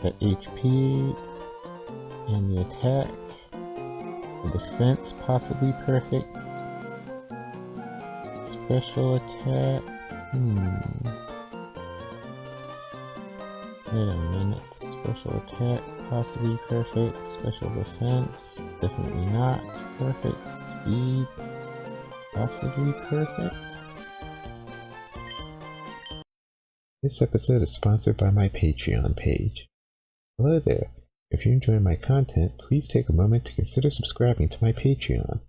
The HP and the attack. The defense possibly perfect. Special attack. Wait a minute. Special attack possibly perfect. Special defense definitely not perfect. Speed possibly perfect. This episode is sponsored by my Patreon page. Hello there. If you're enjoying my content, please take a moment to consider subscribing to my Patreon.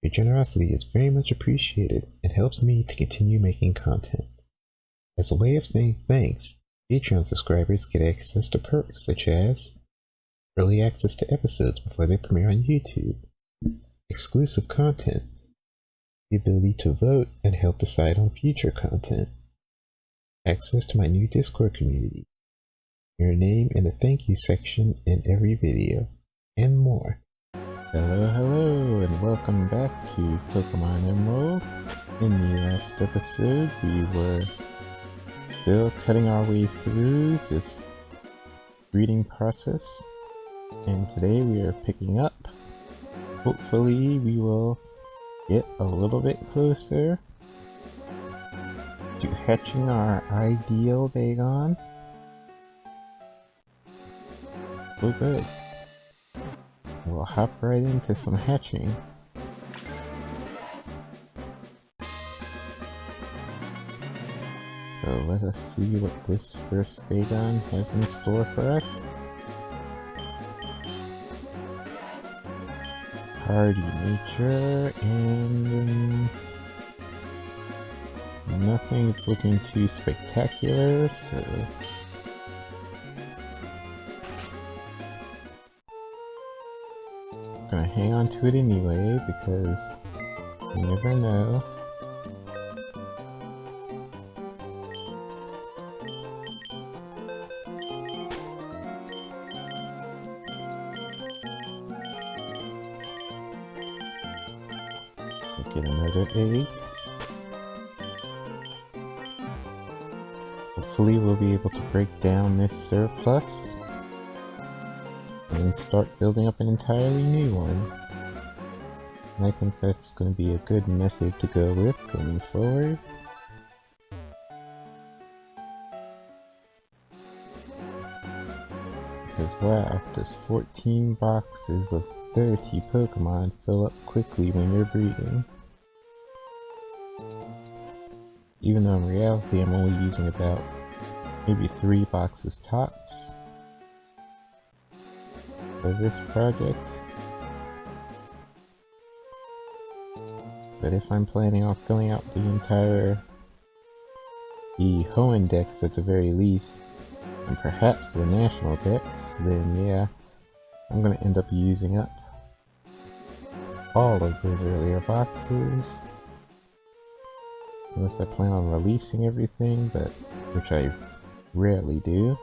Your generosity is very much appreciated and helps me to continue making content. As a way of saying thanks, Patreon subscribers get access to perks such as early access to episodes before they premiere on YouTube, exclusive content, the ability to vote and help decide on future content, access to my new Discord community, your name in the thank you section in every video, and more. Hello, and welcome back to Pokemon Emerald. In the last episode, we were still cutting our way through this breeding process, and today we are picking up. Hopefully we will get a little bit closer to hatching our ideal Bagon. Oh good. We'll hop right into some hatching. So let us see what this first Bagon has in store for us. Hardy nature, and nothing's looking too spectacular, so gonna hang on to it anyway because you never know. Get another egg. Hopefully we'll be able to break down this surplus and start building up an entirely new one. And I think that's going to be a good method to go with going forward. Because wow, does 14 boxes of 30 Pokemon fill up quickly when you're breeding? Even though in reality I'm only using about maybe 3 boxes tops for this project. But if I'm planning on filling out the hoenn decks at the very least, and perhaps the national decks, then yeah, I'm gonna end up using up all of those earlier boxes. Unless I plan on releasing everything, but which I rarely do.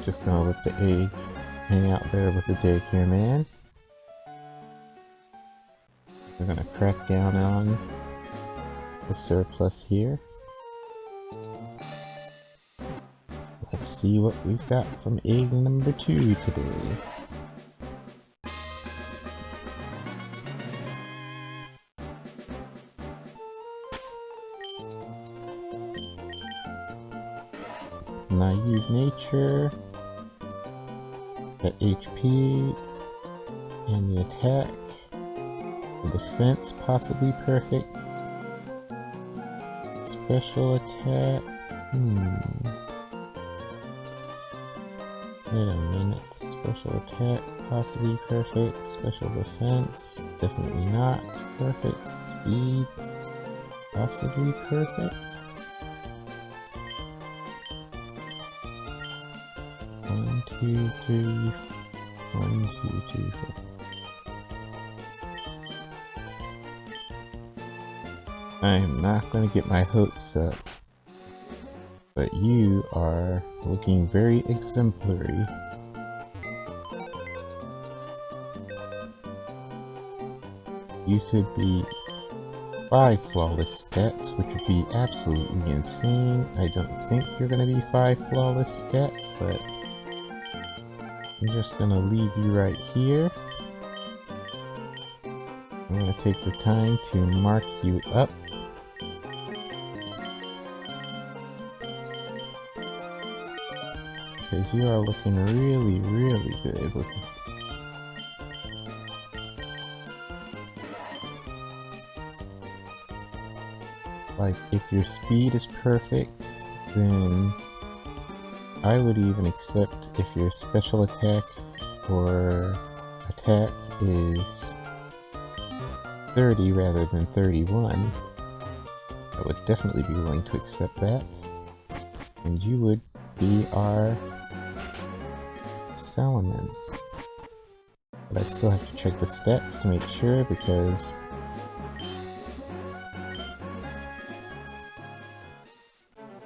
Just gonna let the egg hang out there with the daycare man. We're gonna crack down on the surplus here. Let's see what we've got from egg number 2 today. Naive nature, the HP and the attack, the defense possibly perfect, special attack, wait a minute, special attack possibly perfect, special defense definitely not perfect, speed possibly perfect. 1, 2, 3, 1, 2, 3, 4. I am not going to get my hopes up, but you are looking very exemplary. You could be 5 flawless stats, which would be absolutely insane. I don't think you're gonna be 5 flawless stats, but I'm just gonna leave you right here. I'm gonna take the time to mark you up. Because you are looking really, really good. Like, if your speed is perfect, then I would even accept if your special attack or attack is 30 rather than 31. I would definitely be willing to accept that. And you would be our Salamence. But I still have to check the stats to make sure, because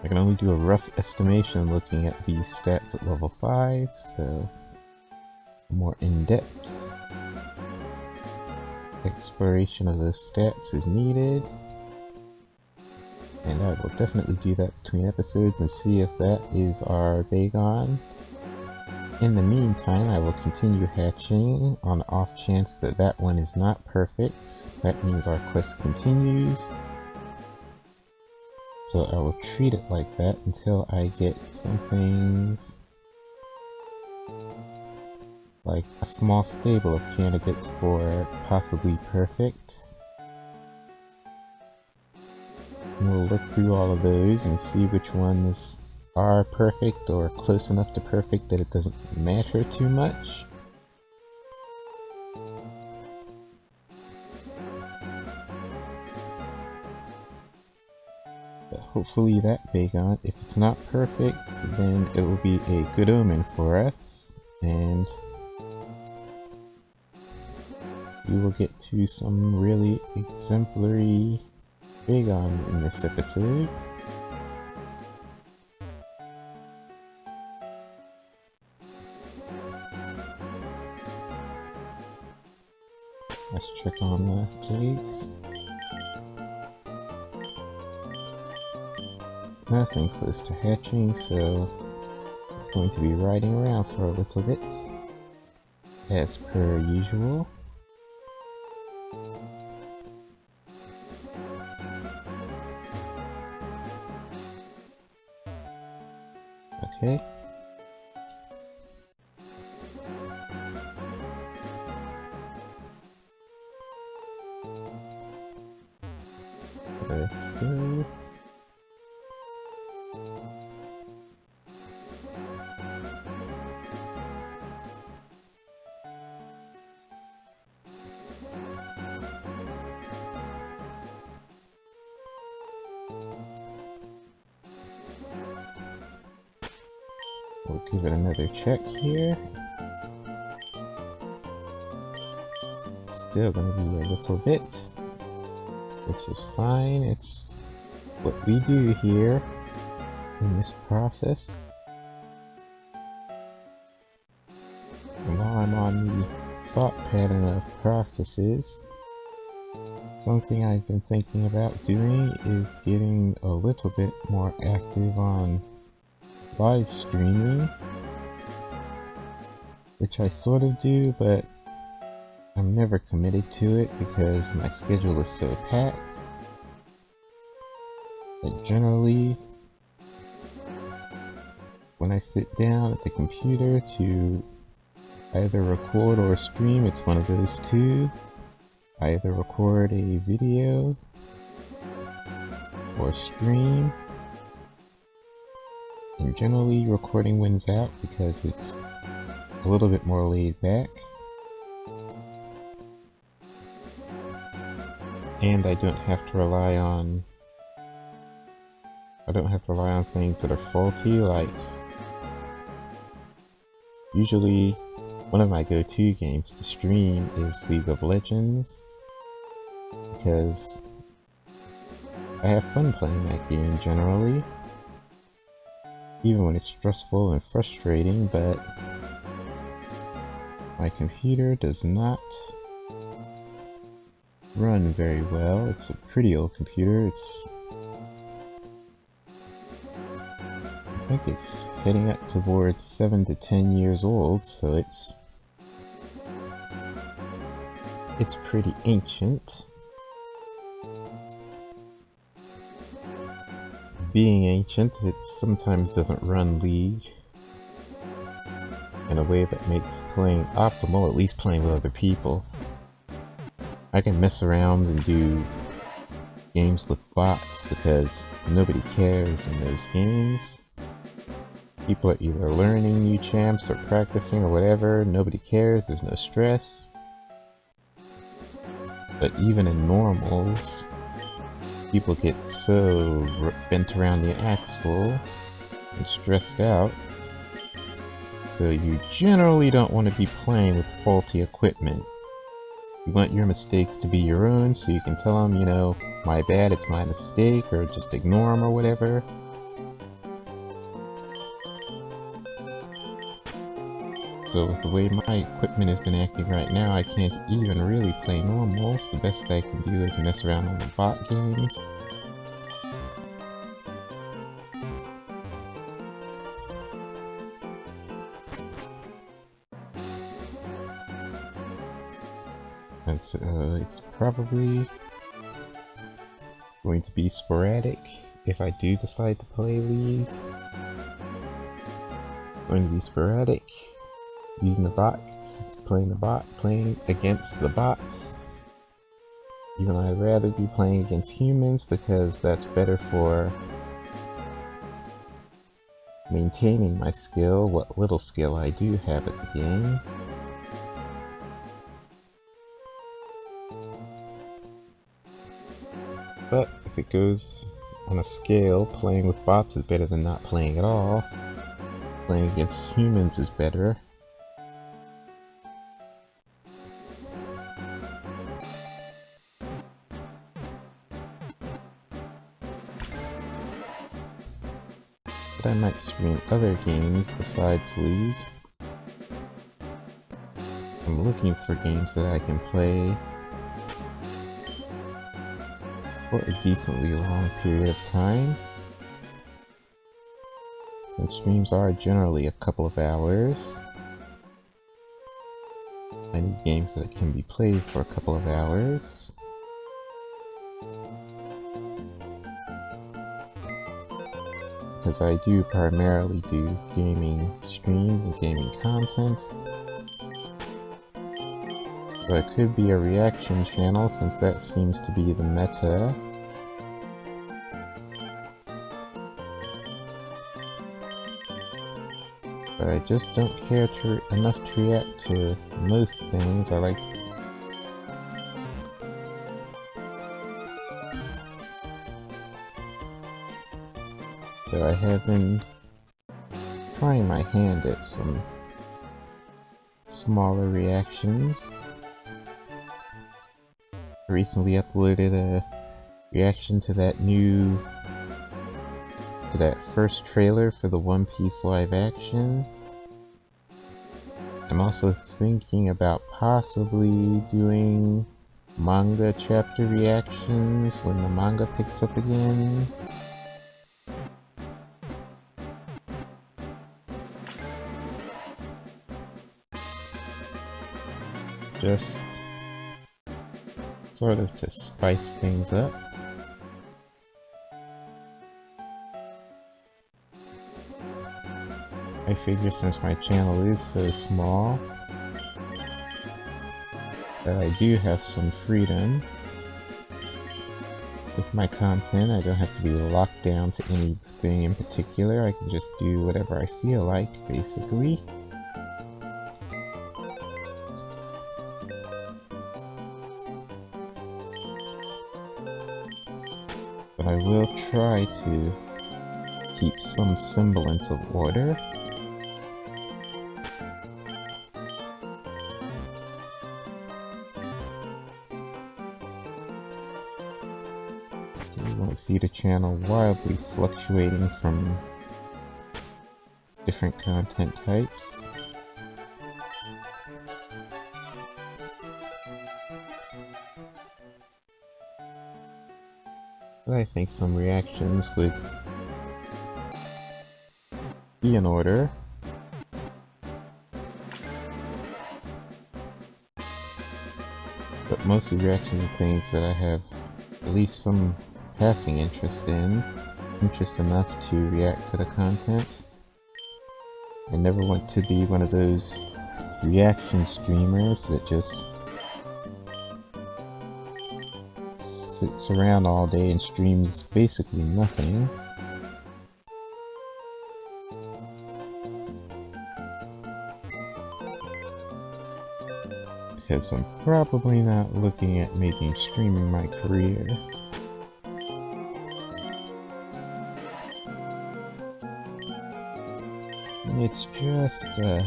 I can only do a rough estimation looking at these stats at level 5, so more in-depth exploration of those stats is needed. And I will definitely do that between episodes and see if that is our Bagon. In the meantime, I will continue hatching on the off chance that that one is not perfect. That means our quest continues. So I will treat it like that until I get some things like a small stable of candidates for possibly perfect. And we'll look through all of those and see which ones are perfect or close enough to perfect that it doesn't matter too much. But hopefully that Bagon, if it's not perfect, then it will be a good omen for us, and we will get to some really exemplary Bagon in this episode. Let's check on the eggs. Nothing close to hatching, so I'm going to be riding around for a little bit, as per usual. Okay. Let's go. We'll give it another check here. It's still gonna be a little bit, which is fine. It's what we do here in this process. And while I'm on the thought pattern of processes, something I've been thinking about doing is getting a little bit more active on live streaming, which I sort of do, but I'm never committed to it because my schedule is so packed. But generally, when I sit down at the computer to either record or stream, it's one of those two. I either record a video or stream. And generally, recording wins out because it's a little bit more laid back. And I don't have to rely on things that are faulty. Like, usually one of my go-to games to stream is League of Legends, because I have fun playing that game generally, even when it's stressful and frustrating. But my computer does not run very well. It's a pretty old computer. I think it's heading up towards 7 to 10 years old, so it's pretty ancient. Being ancient, it sometimes doesn't run League in a way that makes playing optimal, at least playing with other people. I can mess around and do games with bots because nobody cares in those games. People are either learning new champs or practicing or whatever, nobody cares, there's no stress. But even in normals, people get so bent around the axle and stressed out, so you generally don't want to be playing with faulty equipment. You want your mistakes to be your own, so you can tell them, you know, my bad, it's my mistake, or just ignore them or whatever. So with the way my equipment has been acting right now, I can't even really play normals. The best I can do is mess around on the bot games. And so it's probably going to be sporadic if I do decide to play League. Going to be sporadic. Using the bots, playing against the bots. Even though I'd rather be playing against humans because that's better for maintaining my skill, what little skill I do have at the game. But if it goes on a scale, playing with bots is better than not playing at all. Playing against humans is better. But I might stream other games besides League. I'm looking for games that I can play for a decently long period of time. Since streams are generally a couple of hours, I need games that can be played for a couple of hours. Because I do primarily do gaming streams and gaming content. So it could be a reaction channel since that seems to be the meta. But I just don't care enough to react to most things. I like so I have been trying my hand at some smaller reactions. I recently uploaded a reaction to that first trailer for the One Piece live action. I'm also thinking about possibly doing manga chapter reactions when the manga picks up again. Just sort of to spice things up. I figure since my channel is so small that I do have some freedom with my content. I don't have to be locked down to anything in particular. I can just do whatever I feel like, basically. But I will try to keep some semblance of order. You won't see the channel wildly fluctuating from different content types. but I think some reactions would be in order. But mostly reactions are things that I have at least some passing interest enough to react to the content. I never want to be one of those reaction streamers that just sits around all day and streams basically nothing. Because I'm probably not looking at making streaming my career. It's just a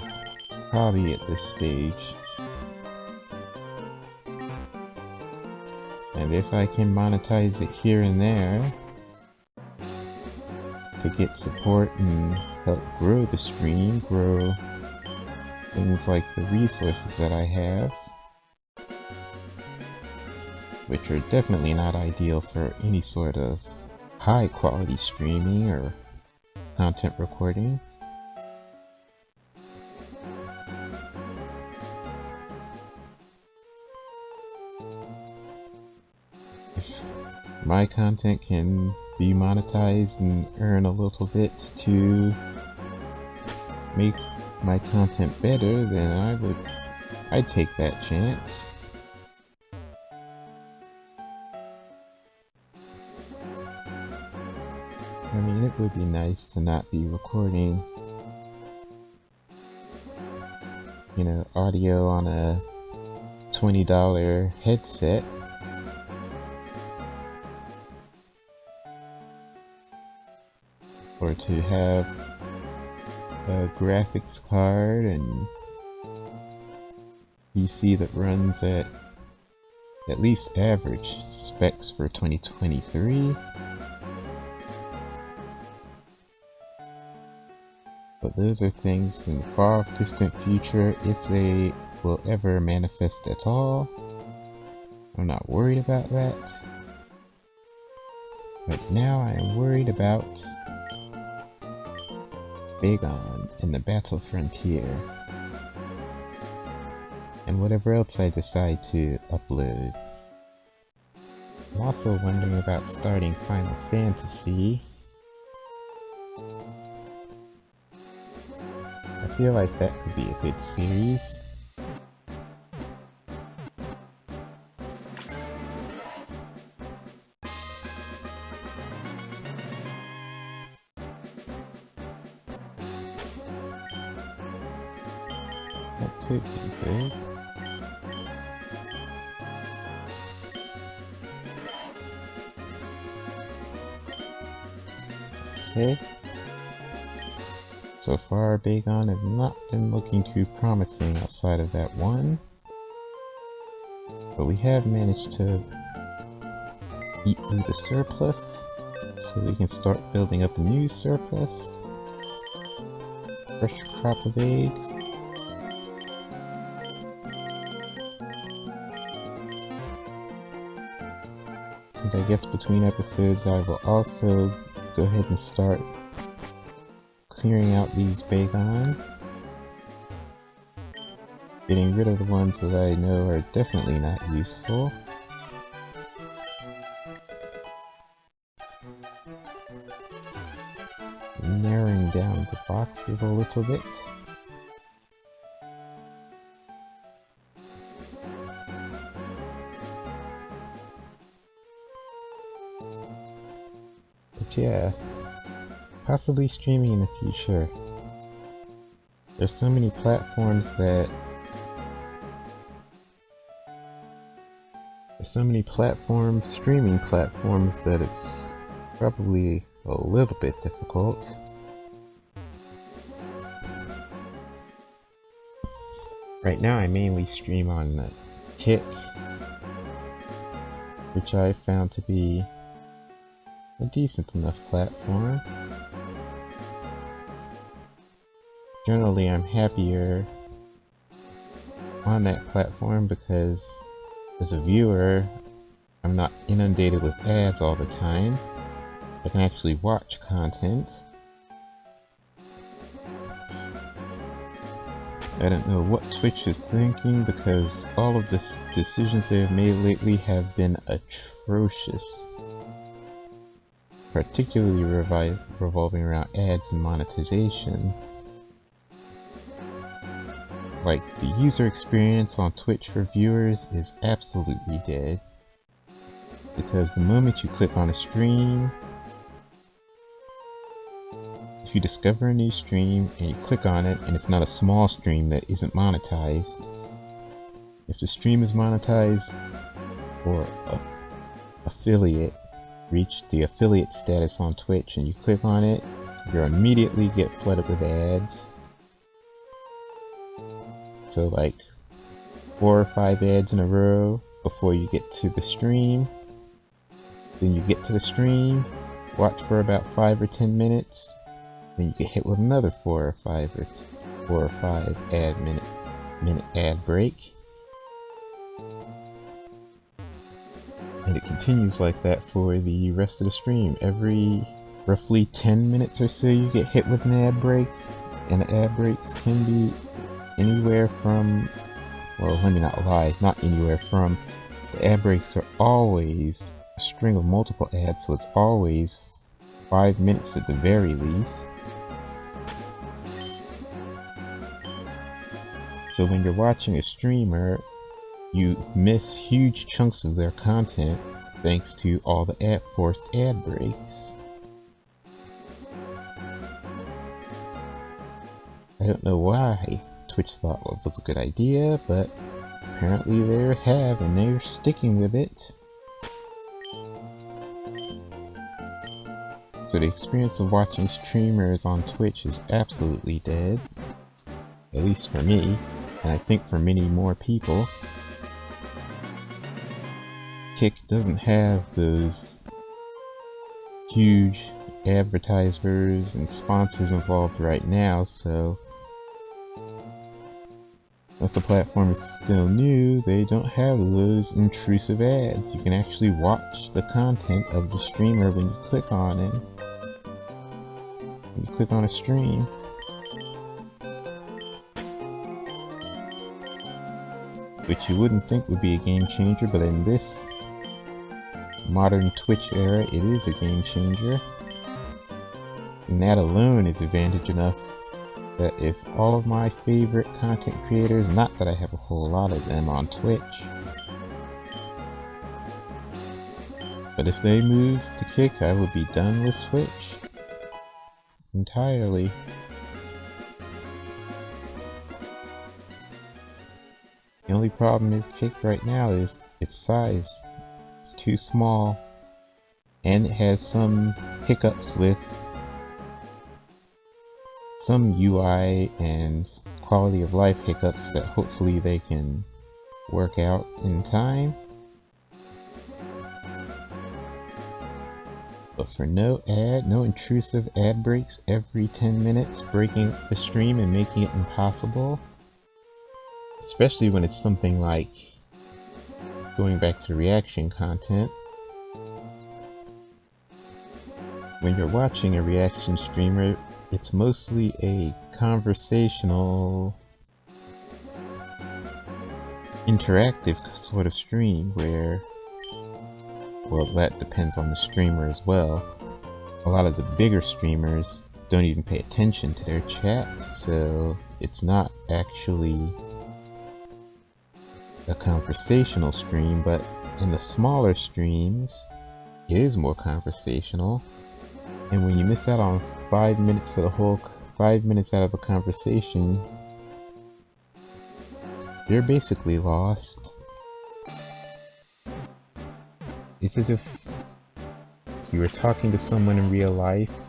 hobby at this stage. And if I can monetize it here and there to get support and help grow the stream, grow things like the resources that I have, which are definitely not ideal for any sort of high quality streaming or content recording. If my content can be monetized and earn a little bit to make my content better, then I'd take that chance. I mean, it would be nice to not be recording, you know, audio on a $20 headset. Or to have a graphics card and PC that runs at least average specs for 2023. But those are things in the far distant future, if they will ever manifest at all. I'm not worried about that. Right now I am worried about Bagon and the Battle Frontier, and whatever else I decide to upload. I'm also wondering about starting Final Fantasy. I feel like that could be a good series. That could be good. Okay. So far, Bagon have not been looking too promising outside of that one. But we have managed to eat through the surplus, so we can start building up a new surplus. Fresh crop of eggs. And I guess between episodes I will also go ahead and start clearing out these Bagon. Getting rid of the ones that I know are definitely not useful. Narrowing down the boxes a little bit. But yeah, possibly streaming in the future. There's so many platforms that... streaming platforms, that it's probably a little bit difficult. Right now I mainly stream on Kick, which I found to be a decent enough platform. Generally I'm happier on that platform because as a viewer I'm not inundated with ads all the time. I can actually watch content. I don't know what Twitch is thinking, because all of the decisions they have made lately have been atrocious. Particularly revolving around ads and monetization. Like, the user experience on Twitch for viewers is absolutely dead. Because the moment you click on a stream, if you discover a new stream and you click on it and it's not a small stream that isn't monetized, if the stream is monetized or affiliate reached the affiliate status on Twitch and you click on it, you'll immediately get flooded with ads. So like 4 or 5 ads in a row before you get to the stream. Then you get to the stream, watch for about 5 or 10 minutes, then you get hit with another 4 or 5 minute ad break. And it continues like that for the rest of the stream. Every roughly 10 minutes or so you get hit with an ad break, and the ad breaks can be anywhere from, well, let me not lie, not anywhere from, the ad breaks are always a string of multiple ads, so it's always 5 minutes at the very least. So when you're watching a streamer, you miss huge chunks of their content thanks to all the forced ad breaks. I don't know why Twitch thought it was a good idea, but apparently they have, and they're sticking with it. So the experience of watching streamers on Twitch is absolutely dead. At least for me, and I think for many more people. Kick doesn't have those huge advertisers and sponsors involved right now, so as the platform is still new, they don't have those intrusive ads. You can actually watch the content of the streamer when you click on it. When you click on a stream. Which you wouldn't think would be a game changer, but in this modern Twitch era, it is a game changer. And that alone is advantage enough that if all of my favorite content creators, not that I have a whole lot of them on Twitch, but if they moved to Kick, I would be done with Twitch entirely. The only problem with Kick right now is its size. It's too small, and it has some hiccups with some UI and quality of life hiccups that hopefully they can work out in time. But for no intrusive ad breaks every 10 minutes, breaking the stream and making it impossible. Especially when it's something like, going back to the reaction content, when you're watching a reaction streamer, it's mostly a conversational, interactive sort of stream where, well, that depends on the streamer as well. A lot of the bigger streamers don't even pay attention to their chat, so it's not actually a conversational stream, but in the smaller streams, it is more conversational. And when you miss out on 5 minutes of 5 minutes out of a conversation, you're basically lost. It's as if you were talking to someone in real life,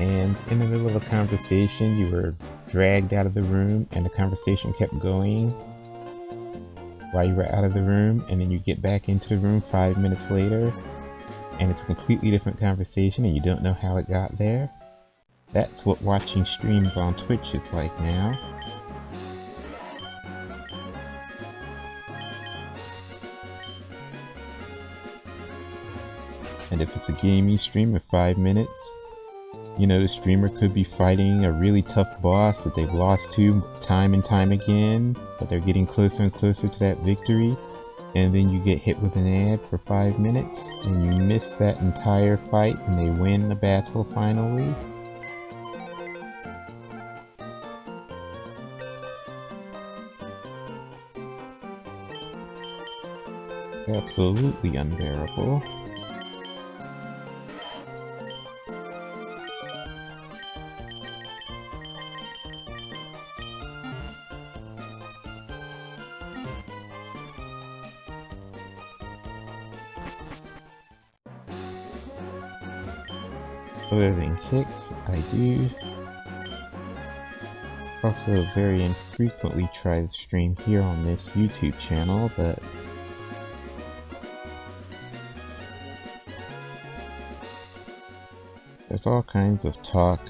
and in the middle of a conversation, you were dragged out of the room, and the conversation kept going while you were out of the room, and then you get back into the room 5 minutes later, and it's a completely different conversation and you don't know how it got there. That's what watching streams on Twitch is like now. And if it's a gaming stream of 5 minutes, you know, the streamer could be fighting a really tough boss that they've lost to time and time again, but they're getting closer and closer to that victory, and then you get hit with an ad for 5 minutes, and you miss that entire fight, and they win the battle finally. It's absolutely unbearable. Other than kick, I do also very infrequently try to stream here on this YouTube channel, but there's all kinds of talk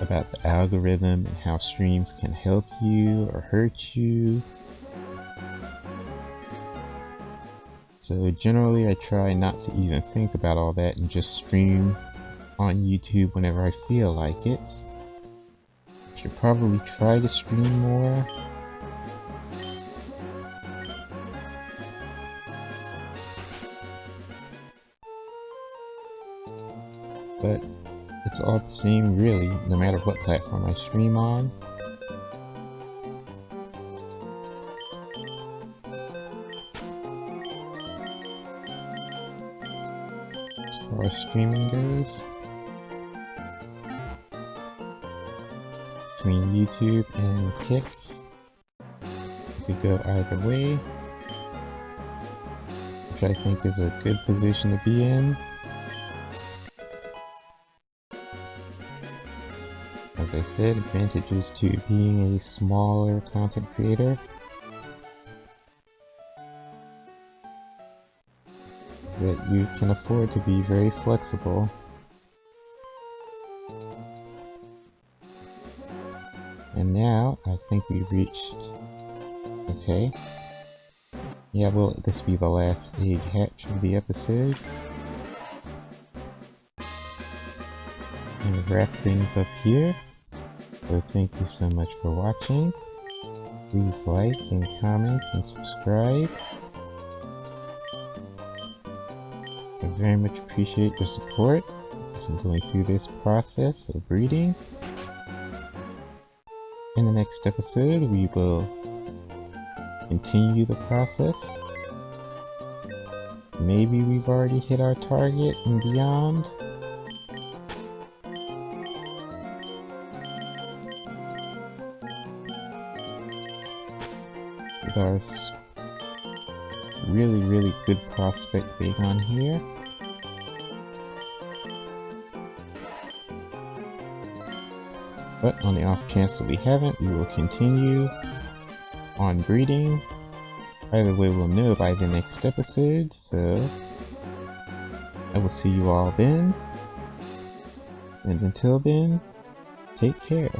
about the algorithm and how streams can help you or hurt you. So generally I try not to even think about all that and just stream on YouTube whenever I feel like it. I should probably try to stream more. But it's all the same really, no matter what platform I stream on. As far as streaming goes, between YouTube and Kick, you could go either way, which I think is a good position to be in. As I said, advantages to being a smaller content creator is that you can afford to be very flexible. And now, I think we've reached... Okay. Yeah, will this be the last egg hatch of the episode? I'm gonna wrap things up here. So thank you so much for watching. Please like and comment and subscribe. I very much appreciate your support as I'm going through this process of breeding. In the next episode, we will continue the process. Maybe we've already hit our target and beyond. With our really good prospect big on here. But on the off chance that we haven't, we will continue on breeding. Either way, we'll know by the next episode, so I will see you all then. And until then, take care.